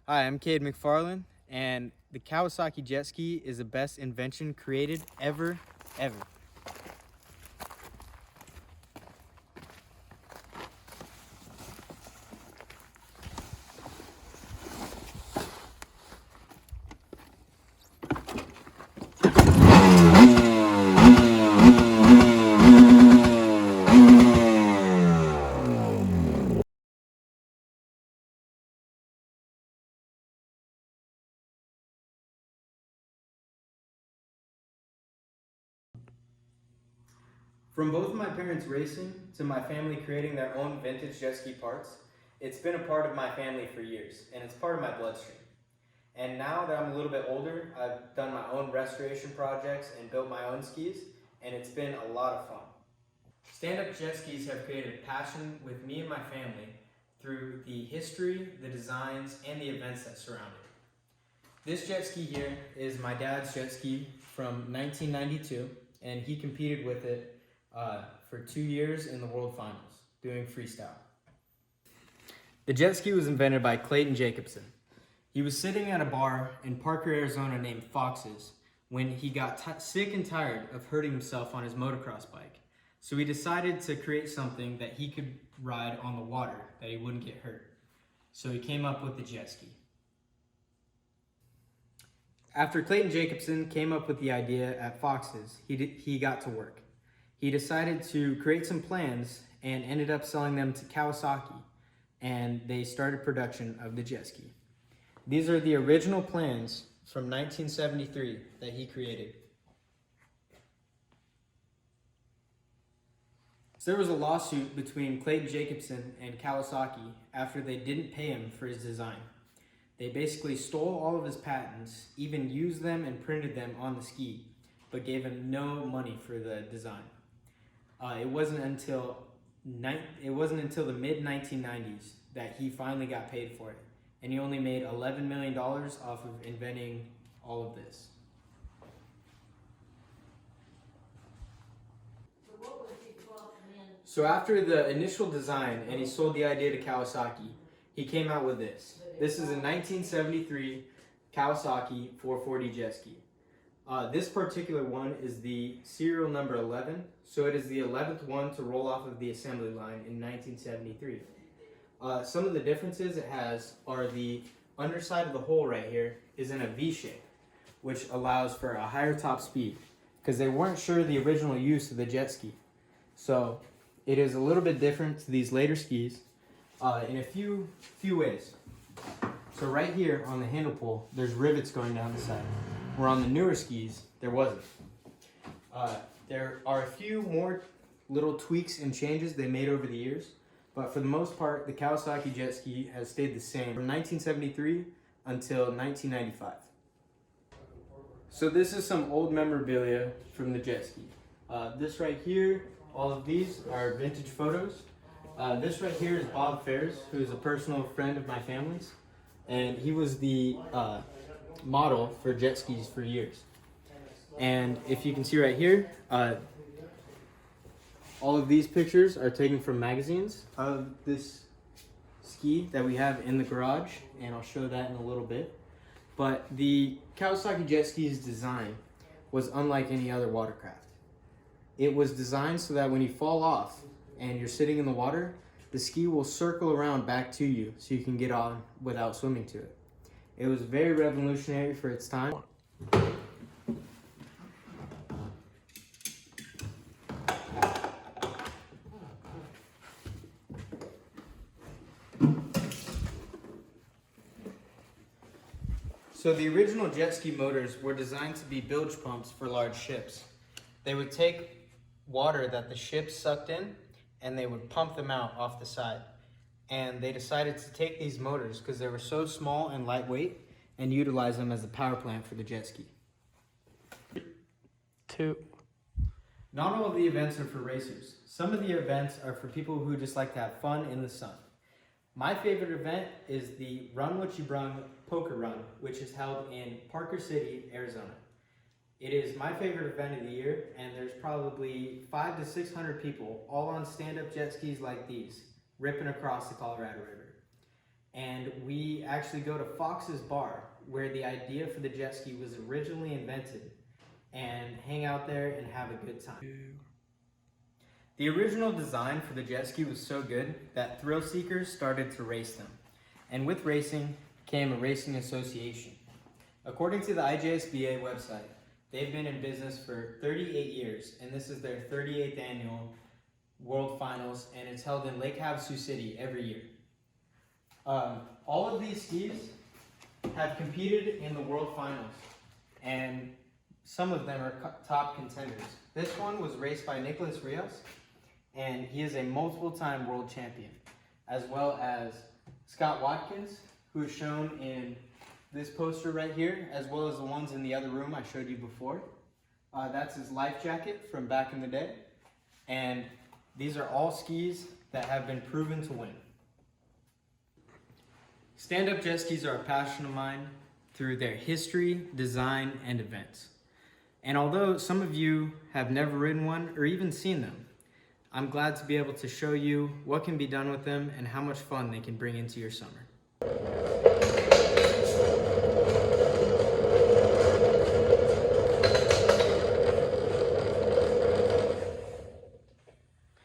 Hi, I'm Cade McFarland, and the Kawasaki jet ski is the best invention created ever. From both of my parents racing to my family creating their own vintage jet ski parts, it's been a part of my family for years, and it's part of my bloodstream. And now that I'm a little bit older, I've done my own restoration projects and built my own skis, and it's been a lot of fun. Stand-up jet skis have created a passion with me and my family through the history, the designs, and the events that surround it. This jet ski here is my dad's jet ski from 1992, and he competed with it for 2 years in the World Finals, doing freestyle. The jet ski was invented by Clayton Jacobson. He was sitting at a bar in Parker, Arizona named Fox's when he got sick and tired of hurting himself on his motocross bike. So he decided to create something that he could ride on the water, that he wouldn't get hurt. So he came up with the jet ski. After Clayton Jacobson came up with the idea at Fox's, he got to work. He decided to create some plans and ended up selling them to Kawasaki, and they started production of the jet ski. These are the original plans from 1973 that he created. So there was a lawsuit between Clayton Jacobson and Kawasaki after they didn't pay him for his design. They basically stole all of his patents, even used them and printed them on the ski, but gave him no money for the design. It wasn't until the mid-1990s that he finally got paid for it, and he only made $11 million off of inventing all of this. So after the initial design and he sold the idea to Kawasaki, he came out with this. This is a 1973 Kawasaki 440 jet ski. This particular one is the serial number 11, so it is the 11th one to roll off of the assembly line in 1973. Some of the differences it has are the underside of the hole right here is in a V shape, which allows for a higher top speed, because they weren't sure the original use of the jet ski. So it is a little bit different to these later skis in a few ways. So right here on the handle pull, there's rivets going down the side. Where on the newer skis, there wasn't. There are a few more little tweaks and changes they made over the years, but for the most part, the Kawasaki jet ski has stayed the same from 1973 until 1995. So this is some old memorabilia from the jet ski. This right here, all of these are vintage photos. This right here is Bob Ferris, who is a personal friend of my family's, and he was the model for jet skis for years. And if you can see right here, all of these pictures are taken from magazines of this ski that we have in the garage, and I'll show that in a little bit. But the Kawasaki jet ski's design was unlike any other watercraft. It was designed so that when you fall off and you're sitting in the water, the ski will circle around back to you so you can get on without swimming to it. It was very revolutionary for its time. So the original jet ski motors were designed to be bilge pumps for large ships. They would take water that the ship sucked in and they would pump them out off the side. And they decided to take these motors because they were so small and lightweight and utilize them as the power plant for the jet ski. 2. Not all of the events are for racers. Some of the events are for people who just like to have fun in the sun. My favorite event is the Run What You Brung Poker Run, which is held in Parker City, Arizona. It is my favorite event of the year, and there's probably 500 to 600 people all on stand-up jet skis like these, ripping across the Colorado River. and we actually go to Fox's Bar, where the idea for the jet ski was originally invented, and hang out there and have a good time. The original design for the jet ski was so good that thrill seekers started to race them. And with racing came a racing association. According to the IJSBA website, they've been in business for 38 years, and this is their 38th annual World Finals, and it's held in Lake Havasu City every year. All of these skis have competed in the World Finals, and some of them are top contenders. This one was raced by Nicholas Rios, and he is a multiple-time world champion, as well as Scott Watkins, who is shown in this poster right here, as well as the ones in the other room I showed you before. That's his life jacket from back in the day, and these are all skis that have been proven to win. Stand-up jet skis are a passion of mine through their history, design, and events. And although some of you have never ridden one or even seen them, I'm glad to be able to show you what can be done with them and how much fun they can bring into your summer.